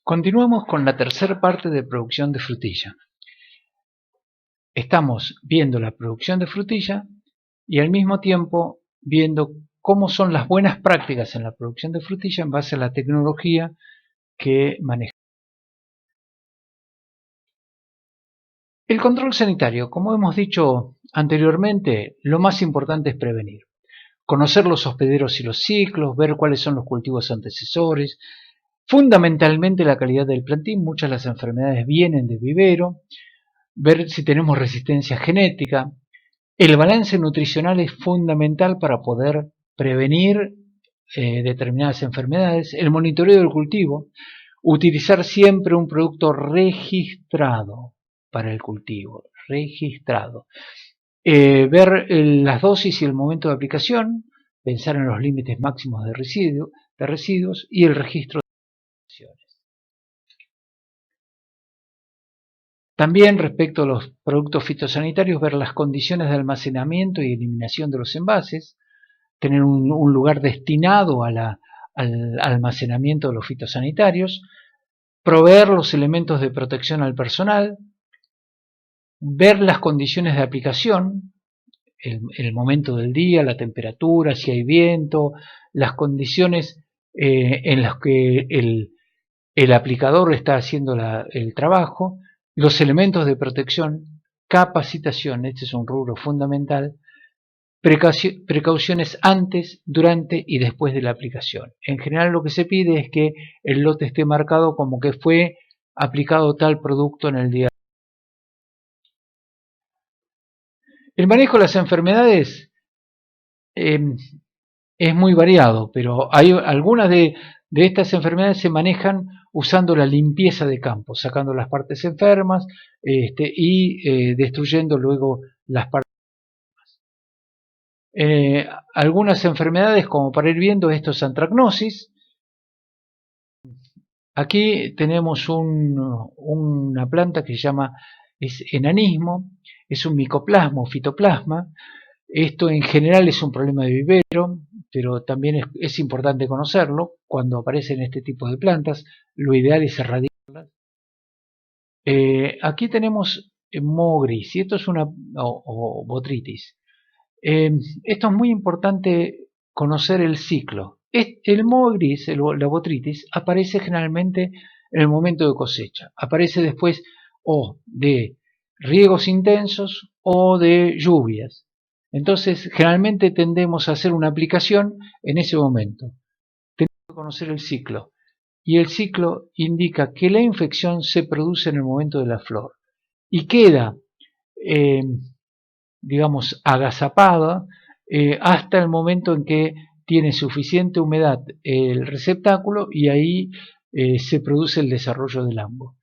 Continuamos con la tercera parte de producción de frutilla. Estamos viendo la producción de frutilla y al mismo tiempo viendo cómo son las buenas prácticas en la producción de frutilla en base a la tecnología que maneja. El control sanitario, como hemos dicho anteriormente, lo más importante es prevenir. Conocer los hospederos y los ciclos, ver cuáles son los cultivos antecesores, fundamentalmente la calidad del plantín. Muchas de las enfermedades vienen de vivero, ver si tenemos resistencia genética. El balance nutricional es fundamental para poder prevenir determinadas enfermedades. El monitoreo del cultivo, utilizar siempre un producto registrado para el cultivo, registrado. Ver las dosis y el momento de aplicación, pensar en los límites máximos de residuos y el registro de emisiones. También respecto a los productos fitosanitarios, ver las condiciones de almacenamiento y eliminación de los envases, tener un lugar destinado al almacenamiento de los fitosanitarios, proveer los elementos de protección al personal, ver las condiciones de aplicación, el momento del día, la temperatura, si hay viento, las condiciones en las que el aplicador está haciendo el trabajo, los elementos de protección, capacitación, este es un rubro fundamental, precauciones antes, durante y después de la aplicación. En general lo que se pide es que el lote esté marcado como que fue aplicado tal producto en el día. El manejo de las enfermedades es muy variado, pero hay algunas de estas enfermedades se manejan usando la limpieza de campo, sacando las partes enfermas y destruyendo luego las partes. Algunas enfermedades, como para ir viendo, esto es antracnosis. Aquí tenemos una planta que se llama enanismo, es un micoplasma o fitoplasma. Esto en general es un problema de vivero, pero también es importante conocerlo. Cuando aparecen este tipo de plantas, lo ideal es erradicarlas. Aquí tenemos moho gris, y esto es o botritis. Esto es muy importante conocer el ciclo. El moho gris, la botritis, aparece generalmente en el momento de cosecha. Aparece después o de riegos intensos o de lluvias. Entonces, generalmente tendemos a hacer una aplicación en ese momento. Tenemos que conocer el ciclo. Y el ciclo indica que la infección se produce en el momento de la flor y queda, digamos, agazapada hasta el momento en que tiene suficiente humedad el receptáculo y ahí se produce el desarrollo del hongo.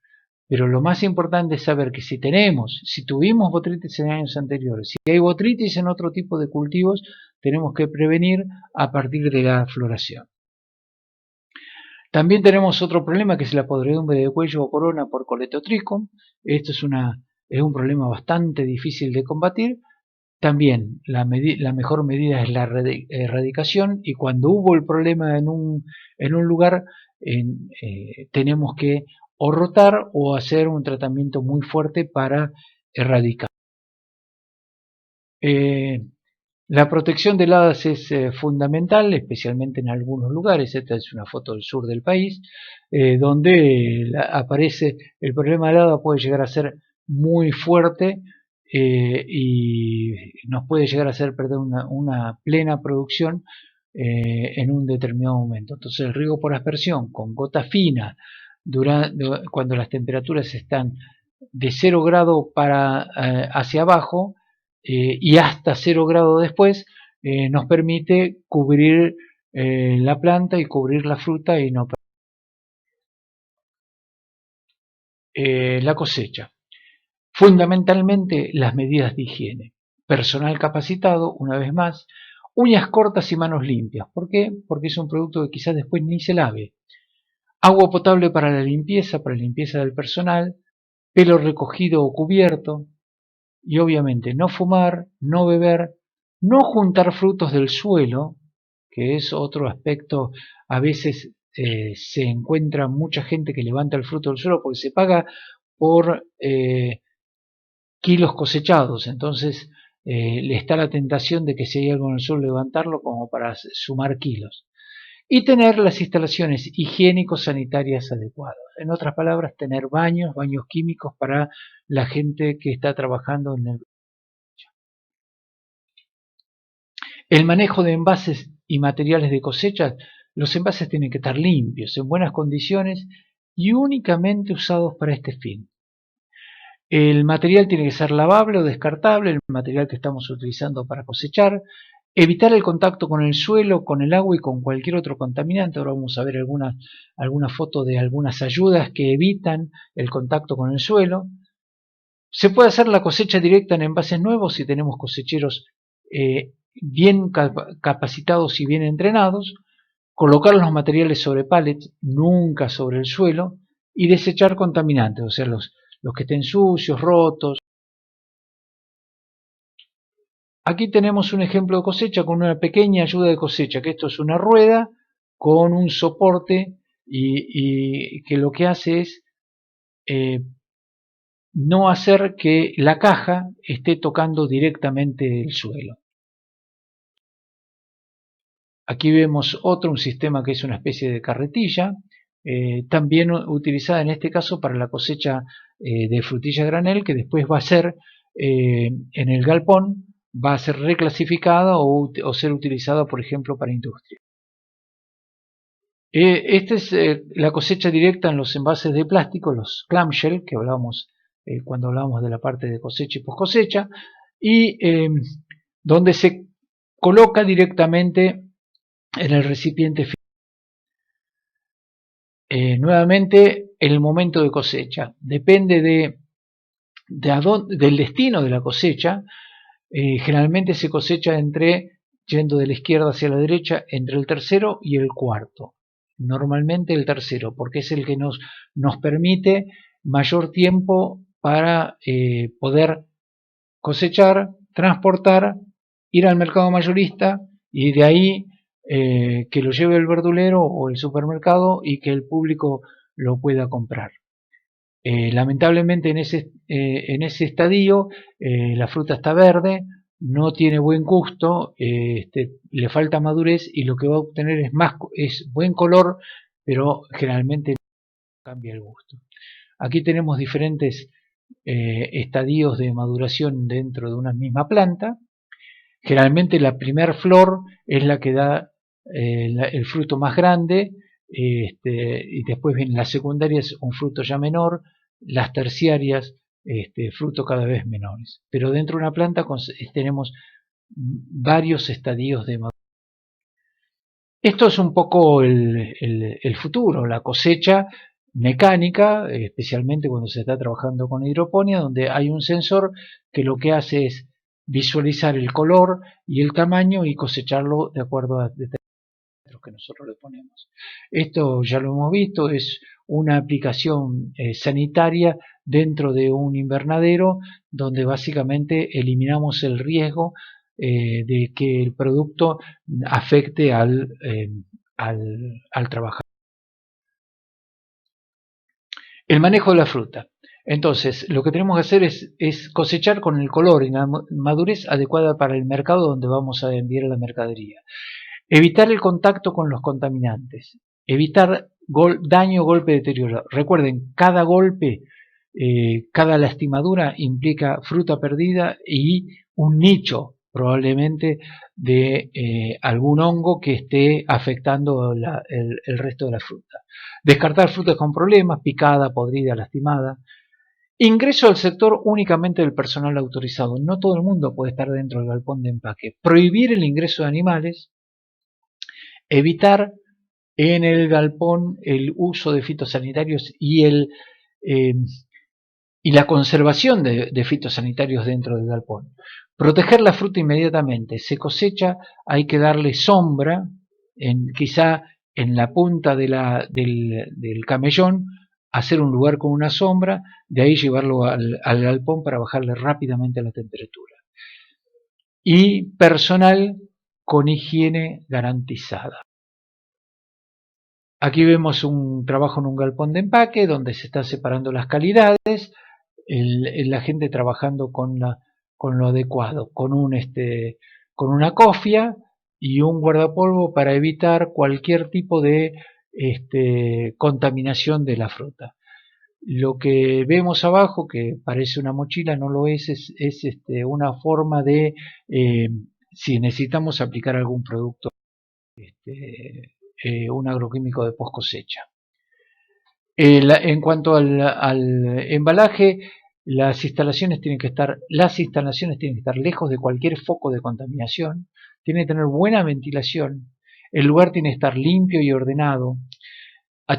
Pero lo más importante es saber que si tuvimos botritis en años anteriores, si hay botritis en otro tipo de cultivos, tenemos que prevenir a partir de la floración. También tenemos otro problema que es la podredumbre de cuello o corona por coletotrico. Esto es un problema bastante difícil de combatir. También la mejor medida es la erradicación, y cuando hubo el problema en un lugar tenemos que o rotar o hacer un tratamiento muy fuerte para erradicar. La protección de heladas es fundamental, especialmente en algunos lugares. Esta es una foto del sur del país, donde aparece el problema de helada, puede llegar a ser muy fuerte y nos puede llegar a hacer perder una plena producción en un determinado momento. Entonces el riego por aspersión con gota fina cuando las temperaturas están de 0 grado hacia abajo y hasta 0 grado después, nos permite cubrir la planta y cubrir la fruta y no la cosecha. Fundamentalmente las medidas de higiene. Personal capacitado, una vez más. Uñas cortas y manos limpias. ¿Por qué? Porque es un producto que quizás después ni se lave. Agua potable para la limpieza del personal. Pelo recogido o cubierto. Y obviamente no fumar, no beber, no juntar frutos del suelo, que es otro aspecto a veces se encuentra mucha gente que levanta el fruto del suelo porque se paga por kilos cosechados, entonces le está la tentación de que si hay algo en el suelo levantarlo como para sumar kilos. Y tener las instalaciones higiénico-sanitarias adecuadas. En otras palabras, tener baños químicos para la gente que está trabajando en el manejo de envases y materiales de cosecha. Los envases tienen que estar limpios, en buenas condiciones y únicamente usados para este fin. El material tiene que ser lavable o descartable, el material que estamos utilizando para cosechar. Evitar el contacto con el suelo, con el agua y con cualquier otro contaminante. Ahora vamos a ver alguna foto de algunas ayudas que evitan el contacto con el suelo. Se puede hacer la cosecha directa en envases nuevos si tenemos cosecheros bien capacitados y bien entrenados. Colocar los materiales sobre pallets, nunca sobre el suelo, y desechar contaminantes, o sea, los que estén sucios, rotos. Aquí tenemos un ejemplo de cosecha con una pequeña ayuda de cosecha, que esto es una rueda con un soporte y que lo que hace es no hacer que la caja esté tocando directamente el suelo. Aquí vemos un sistema que es una especie de carretilla, también utilizada en este caso para la cosecha de frutilla granel, que después va a ser en el galpón, va a ser reclasificada o ser utilizada, por ejemplo, para industria. Esta es la cosecha directa en los envases de plástico, los clamshell, que hablábamos cuando hablábamos de la parte de cosecha y post cosecha, y donde se coloca directamente en el recipiente. Nuevamente, el momento de cosecha depende del destino de la cosecha. Generalmente se cosecha yendo de la izquierda hacia la derecha, entre el tercero y el cuarto. Normalmente el tercero, porque es el que nos permite mayor tiempo para poder cosechar, transportar, ir al mercado mayorista y de ahí que lo lleve el verdulero o el supermercado y que el público lo pueda comprar. Lamentablemente en ese estadio la fruta está verde, no tiene buen gusto, le falta madurez y lo que va a obtener es buen color, pero generalmente no cambia el gusto. Aquí tenemos diferentes estadios de maduración dentro de una misma planta. Generalmente la primer flor es la que da el fruto más grande, y después viene la secundaria, es un fruto ya menor, las terciarias, fruto cada vez menores. Pero dentro de una planta tenemos varios estadios de maduración. Esto es un poco el futuro, la cosecha mecánica, especialmente cuando se está trabajando con hidroponía, donde hay un sensor que lo que hace es visualizar el color y el tamaño y cosecharlo de acuerdo a determinados que nosotros le ponemos. Esto ya lo hemos visto, es una aplicación sanitaria dentro de un invernadero donde básicamente eliminamos el riesgo de que el producto afecte al trabajador. El manejo de la fruta. Entonces, lo que tenemos que hacer es cosechar con el color y la madurez adecuada para el mercado donde vamos a enviar la mercadería. Evitar el contacto con los contaminantes. Evitar daño, golpe, deterioro. Recuerden, cada golpe, cada lastimadura implica fruta perdida y un nicho probablemente de algún hongo que esté afectando el resto de la fruta. Descartar frutas con problemas, picada, podrida, lastimada. Ingreso al sector únicamente del personal autorizado. No todo el mundo puede estar dentro del galpón de empaque. Prohibir el ingreso de animales. Evitar en el galpón el uso de fitosanitarios y la conservación de fitosanitarios dentro del galpón. Proteger la fruta inmediatamente. Se cosecha, hay que darle sombra, quizá en la punta del camellón, hacer un lugar con una sombra, de ahí llevarlo al galpón para bajarle rápidamente la temperatura. Y personal con higiene garantizada. Aquí vemos un trabajo en un galpón de empaque donde se están separando las calidades, la gente trabajando con lo adecuado, con una cofia y un guardapolvo para evitar cualquier tipo de contaminación de la fruta. Lo que vemos abajo, que parece una mochila, no lo es una forma de, si necesitamos aplicar algún producto, un agroquímico de post cosecha. En cuanto al embalaje, las instalaciones tienen que estar lejos de cualquier foco de contaminación, tienen que tener buena ventilación, el lugar tiene que estar limpio y ordenado.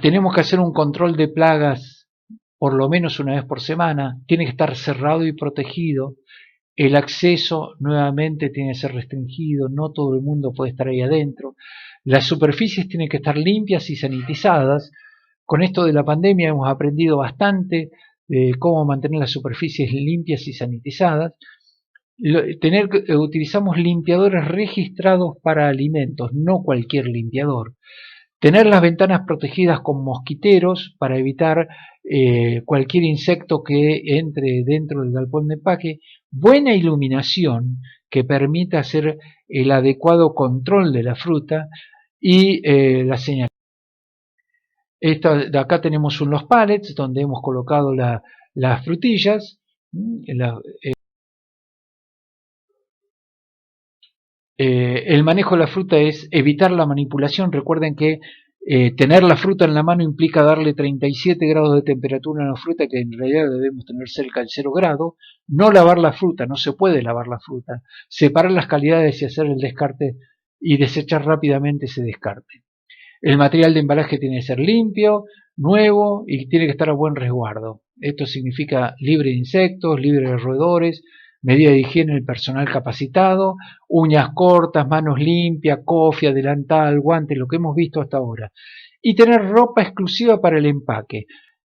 Tenemos que hacer un control de plagas por lo menos una vez por semana, tiene que estar cerrado y protegido, el acceso nuevamente tiene que ser restringido, no todo el mundo puede estar ahí adentro, las superficies tienen que estar limpias y sanitizadas. Con esto de la pandemia hemos aprendido bastante de cómo mantener las superficies limpias y sanitizadas. Utilizamos limpiadores registrados para alimentos, no cualquier limpiador. Tener las ventanas protegidas con mosquiteros para evitar cualquier insecto que entre dentro del galpón de empaque. Buena iluminación que permita hacer el adecuado control de la fruta y la señal. De acá tenemos los pallets donde hemos colocado las frutillas. El manejo de la fruta es evitar la manipulación. Recuerden que tener la fruta en la mano implica darle 37 grados de temperatura a la fruta, que en realidad debemos tener cerca del 0 grado. No lavar la fruta, no se puede lavar la fruta. Separar las calidades y hacer el descarte y desechar rápidamente ese descarte. El material de embalaje tiene que ser limpio, nuevo y tiene que estar a buen resguardo. Esto significa libre de insectos, libre de roedores, medida de higiene del personal capacitado, uñas cortas, manos limpias, cofia, delantal, guantes, lo que hemos visto hasta ahora. Y tener ropa exclusiva para el empaque.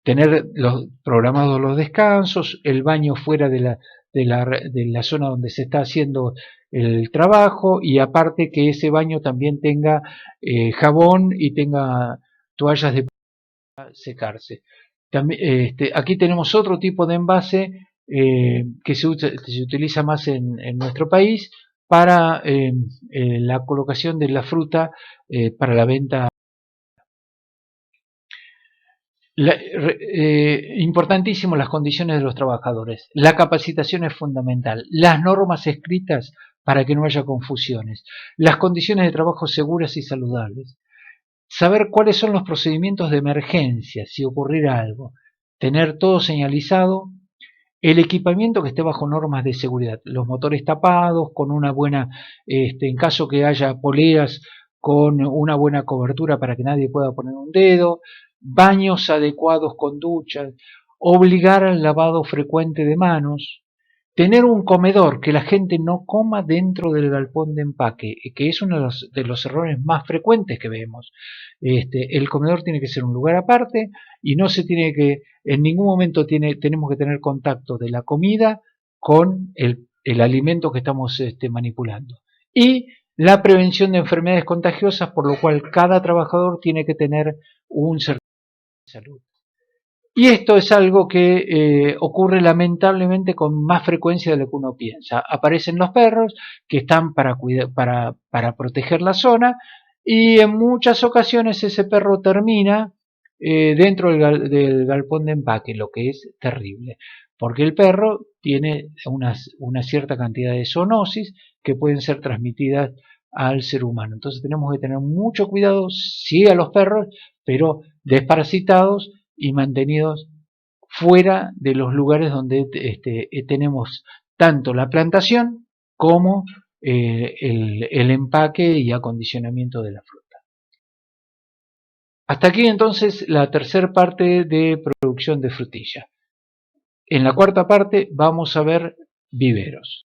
Tener programados los descansos, el baño fuera de la zona donde se está haciendo el trabajo, y aparte que ese baño también tenga jabón y tenga toallas de secarse. También, aquí tenemos otro tipo de envase que se utiliza más en nuestro país para la colocación de la fruta para la venta. Importantísimo las condiciones de los trabajadores. La capacitación es fundamental. Las normas escritas para que no haya confusiones. Las condiciones de trabajo seguras y saludables. Saber cuáles son los procedimientos de emergencia si ocurriera algo. Tener todo señalizado. El equipamiento que esté bajo normas de seguridad. Los motores tapados, con una buena, en caso que haya poleas, con una buena cobertura para que nadie pueda poner un dedo, baños adecuados con duchas, obligar al lavado frecuente de manos, tener un comedor, que la gente no coma dentro del galpón de empaque, que es uno de los errores más frecuentes que vemos. El comedor tiene que ser un lugar aparte y no se tiene que, en ningún momento tenemos que tener contacto de la comida con el alimento que estamos manipulando. Y la prevención de enfermedades contagiosas, por lo cual cada trabajador tiene que tener un certificado de salud. Y esto es algo que ocurre lamentablemente con más frecuencia de lo que uno piensa. Aparecen los perros que están para proteger la zona, y en muchas ocasiones ese perro termina dentro del galpón de empaque, lo que es terrible, porque el perro tiene una cierta cantidad de zoonosis que pueden ser transmitidas al ser humano. Entonces tenemos que tener mucho cuidado, sí, a los perros, pero desparasitados y mantenidos fuera de los lugares donde tenemos tanto la plantación como el empaque y acondicionamiento de la fruta. Hasta aquí entonces la tercera parte de producción de frutilla. En la cuarta parte vamos a ver viveros.